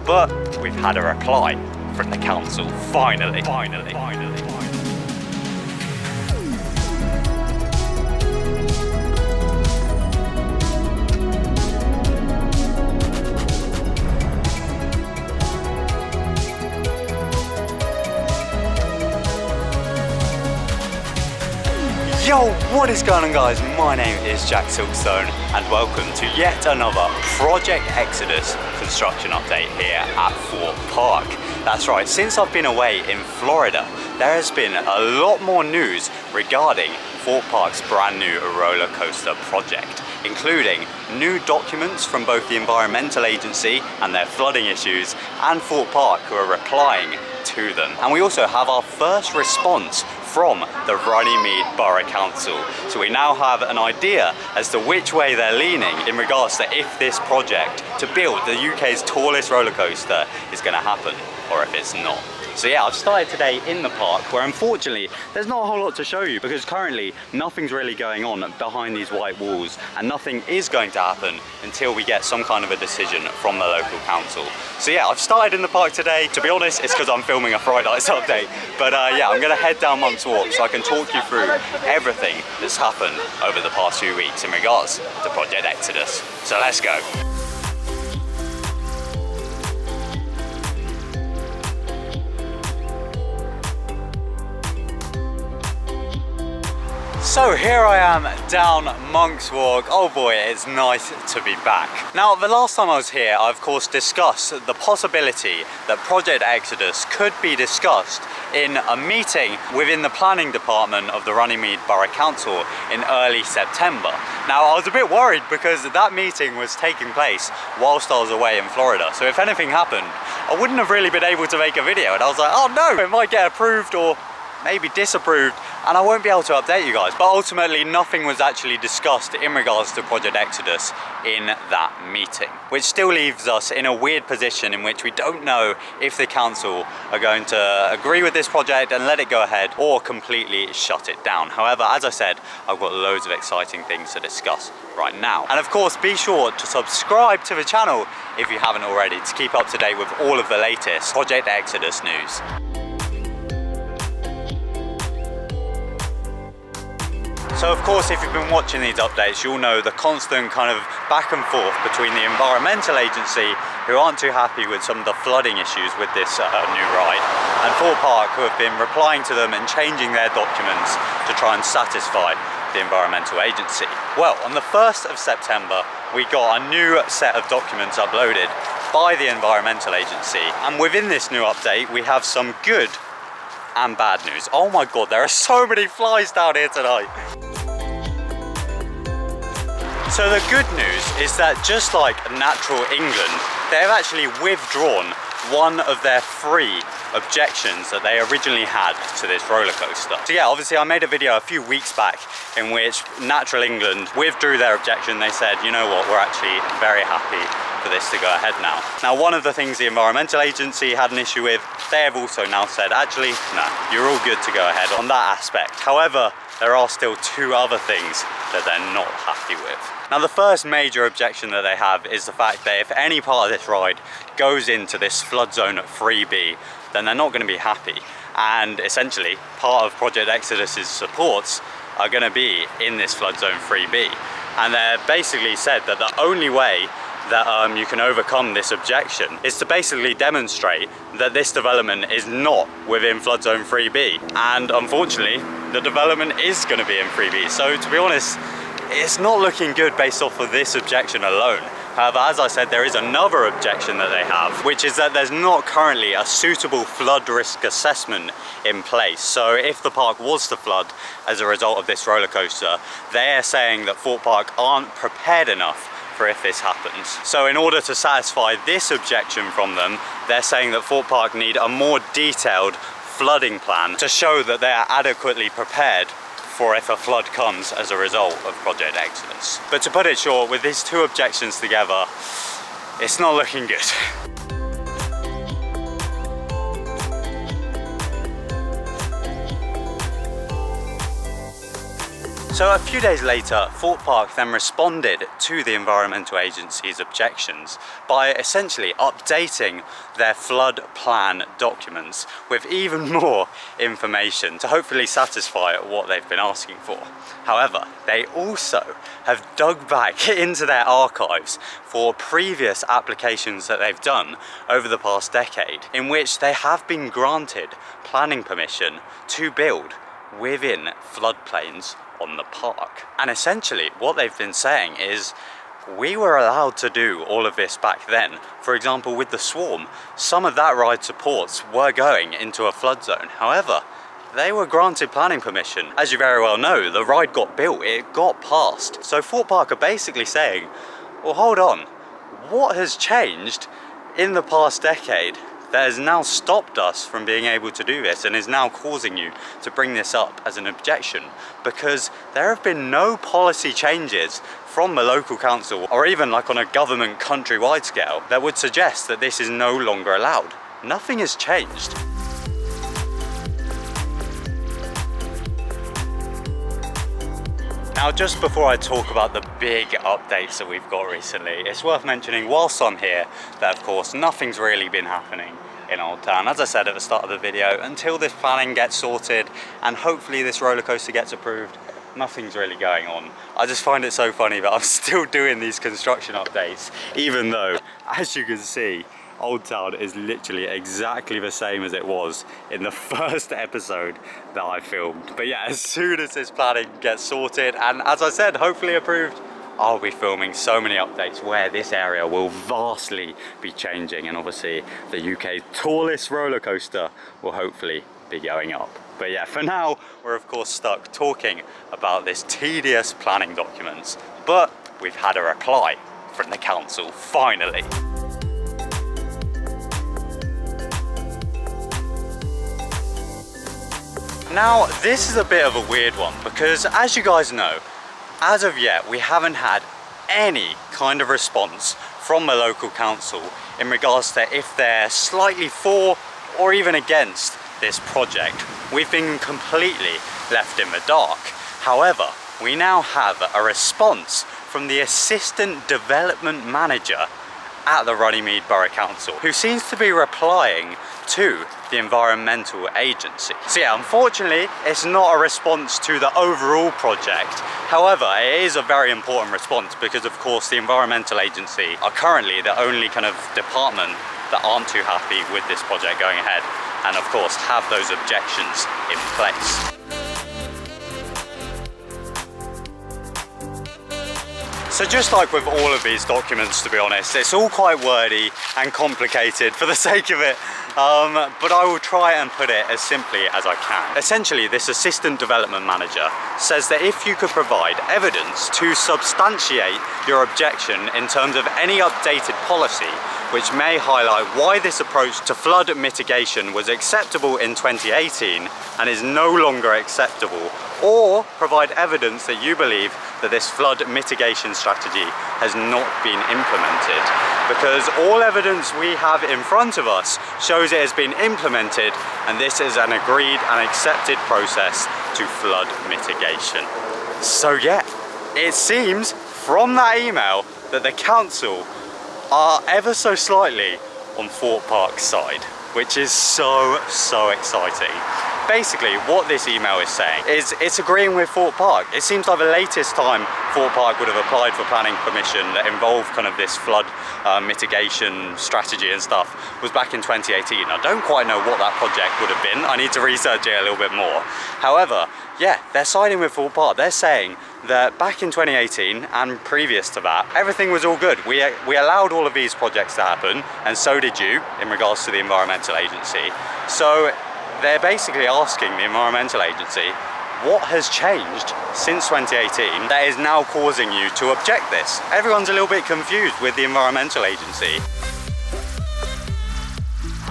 but we've had a reply from the council, finally. Yo, what is going on guys? My name is TheJackSilkstone and welcome to yet another Project Exodus construction update here at Thorpe Park. That's right, since I've been away in Florida, there has been a lot more news regarding Thorpe Park's brand new roller coaster project, including new documents from both the environmental agency and their flooding issues and Thorpe Park who are replying to them. And we also have our first response from the Runnymede Borough Council. So we now have an idea as to which way they're leaning in regards to if this project to build the UK's tallest roller coaster is going to happen or if it's not. So yeah, I've started today in the park where unfortunately there's not a whole lot to show you because currently nothing's really going on behind these white walls and nothing is going to happen until we get some kind of a decision from the local council. So yeah, I've started in the park today. To be honest, it's because I'm filming a Friday Nights update. But yeah, I'm gonna head down Monk's Walk so I can talk you through everything that's happened over the past few weeks in regards to Project Exodus. So let's go. So here I am down Monk's Walk. Oh boy, it's nice to be back. Now, the last time I was here, I of course discussed the possibility that Project Exodus could be discussed in a meeting within the planning department of the Runnymede Borough Council in early September. Now, I was a bit worried because that meeting was taking place whilst I was away in Florida. So if anything happened, I wouldn't have really been able to make a video. And I was like, oh no, it might get approved or maybe disapproved and I won't be able to update you guys. But ultimately nothing was actually discussed in regards to Project Exodus in that meeting, which still leaves us in a weird position in which we don't know if the council are going to agree with this project and let it go ahead or completely shut it down. However, as I said, I've got loads of exciting things to discuss right now. And of course, be sure to subscribe to the channel if you haven't already to keep up to date with all of the latest Project Exodus news. So of course, if you've been watching these updates, you'll know the constant kind of back and forth between the environmental agency, who aren't too happy with some of the flooding issues with this new ride, and Thorpe Park, who have been replying to them and changing their documents to try and satisfy the environmental agency. Well, on the 1st of September, we got a new set of documents uploaded by the environmental agency. And within this new update, we have some good and bad news. Oh my God, there are so many flies down here tonight. So the good news is that just like Natural England, they have actually withdrawn one of their 3 objections that they originally had to this roller coaster. So yeah, obviously I made a video a few weeks back in which Natural England withdrew their objection. They said, you know what, we're actually very happy for this to go ahead now. Now, one of the things the environmental agency had an issue with, they have also now said, actually, no, you're all good to go ahead on that aspect. However, there are still 2 other things that they're not happy with. Now, the first major objection that they have is the fact that if any part of this ride goes into this flood zone at 3B, then they're not going to be happy. And essentially, part of Project Exodus's supports are going to be in this flood zone 3B. And they basically said that the only way that you can overcome this objection is to basically demonstrate that this development is not within flood zone 3B. And unfortunately, the development is going to be in 3B. So to be honest, it's not looking good based off of this objection alone. However, as I said, there is another objection that they have, which is that there's not currently a suitable flood risk assessment in place. So if the park was to flood as a result of this roller coaster, they're saying that Thorpe Park aren't prepared enough for if this happens. So in order to satisfy this objection from them, they're saying that Thorpe Park need a more detailed flooding plan to show that they are adequately prepared for if a flood comes as a result of Project Exodus. But to put it short, with these 2 objections together, it's not looking good. So a few days later, Thorpe Park then responded to the Environmental Agency's objections by essentially updating their flood plan documents with even more information to hopefully satisfy what they've been asking for. However, they also have dug back into their archives for previous applications that they've done over the past decade, in which they have been granted planning permission to build within floodplains on the park. And essentially what they've been saying is, we were allowed to do all of this back then. For example, with the Swarm, some of that ride supports were going into a flood zone. However, they were granted planning permission. As you very well know, the ride got built, it got passed. So Thorpe Park are basically saying, well, hold on, what has changed in the past decade that has now stopped us from being able to do this and is now causing you to bring this up as an objection? Because there have been no policy changes from the local council or even like on a government countrywide scale that would suggest that this is no longer allowed. Nothing has changed. Now, just before I talk about the big updates that we've got recently, it's worth mentioning whilst I'm here that of course nothing's really been happening in Old Town. As I said at the start of the video, until this planning gets sorted and hopefully this roller coaster gets approved, nothing's really going on. I just find it so funny that I'm still doing these construction updates, even though, as you can see, Old Town is literally exactly the same as it was in the first episode that I filmed. But yeah, as soon as this planning gets sorted and, as I said, hopefully approved, I'll be filming so many updates where this area will vastly be changing, and obviously the UK's tallest roller coaster will hopefully be going up. But yeah, for now, we're of course stuck talking about this tedious planning documents, but we've had a reply from the council, finally. Now, this is a bit of a weird one because, as you guys know, as of yet, we haven't had any kind of response from the local council in regards to if they're slightly for or even against this project. We've been completely left in the dark. However, we now have a response from the Assistant Development Manager at the Runnymede Borough Council, who seems to be replying to the Environmental Agency. So yeah, unfortunately, it's not a response to the overall project. However, it is a very important response because, of course, the Environmental Agency are currently the only kind of department that aren't too happy with this project going ahead, and of course have those objections in place. So just like with all of these documents, to be honest, it's all quite wordy and complicated for the sake of it, but I will try and put it as simply as I can. Essentially, this Assistant Development Manager says that if you could provide evidence to substantiate your objection in terms of any updated policy, which may highlight why this approach to flood mitigation was acceptable in 2018 and is no longer acceptable, or provide evidence that you believe that this flood mitigation strategy has not been implemented. Because all evidence we have in front of us shows it has been implemented, and this is an agreed and accepted process to flood mitigation. So yeah, it seems from that email that the council are ever so slightly on Thorpe Park's side, which is so exciting. Basically, what this email is saying is it's agreeing with Thorpe Park. It seems like the latest time Thorpe Park would have applied for planning permission that involved kind of this flood mitigation strategy and stuff was back in 2018. I don't quite know what that project would have been. I need to research it a little bit more. However, yeah, they're siding with Thorpe Park. They're saying that back in 2018 and previous to that, everything was all good. We allowed all of these projects to happen, and so did you in regards to the Environmental Agency. So they're basically asking the Environmental Agency, what has changed since 2018 that is now causing you to object this? Everyone's a little bit confused with the Environmental Agency.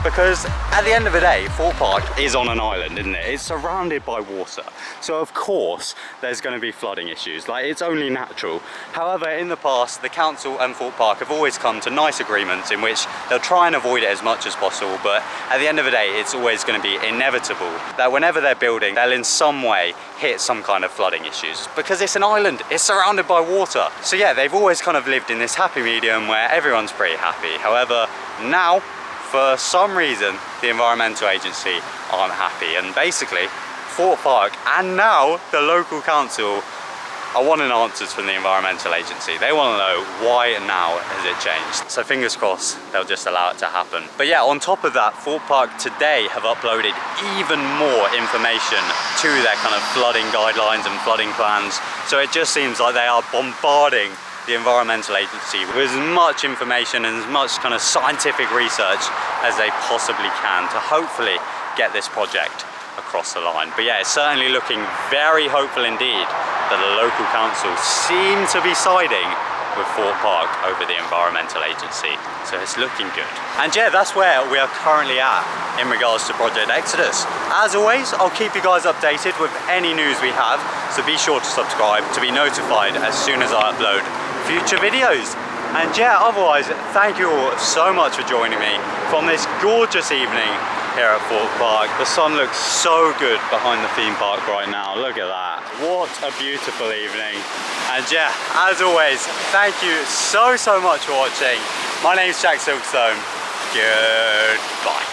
because at the end of the day, Thorpe Park is on an island, isn't it? It's surrounded by water. So of course, there's going to be flooding issues. Like, it's only natural. However, in the past, the council and Thorpe Park have always come to nice agreements in which they'll try and avoid it as much as possible, but at the end of the day, it's always going to be inevitable that whenever they're building, they'll in some way hit some kind of flooding issues, because it's an island, it's surrounded by water. So yeah, they've always kind of lived in this happy medium where everyone's pretty happy. However, now, for some reason, the Environmental Agency aren't happy, and basically Thorpe Park and now the local council are wanting answers from the Environmental Agency. They want to know why now has it changed. So fingers crossed they'll just allow it to happen. But yeah, on top of that, Thorpe Park today have uploaded even more information to their kind of flooding guidelines and flooding plans. So it just seems like they are bombarding the Environmental Agency with as much information and as much kind of scientific research as they possibly can to hopefully get this project across the line. But yeah, it's certainly looking very hopeful indeed that the local council seem to be siding with Thorpe Park over the Environmental Agency. So it's looking good. And yeah, that's where we are currently at in regards to Project Exodus. As always, I'll keep you guys updated with any news we have, so be sure to subscribe to be notified as soon as I upload future videos. And yeah, otherwise, thank you all so much for joining me from this gorgeous evening here at Thorpe Park. The sun looks so good behind the theme park right now. Look at that. What a beautiful evening. And yeah, as always, thank you so much for watching. My name's TheJackSilkstone. Goodbye.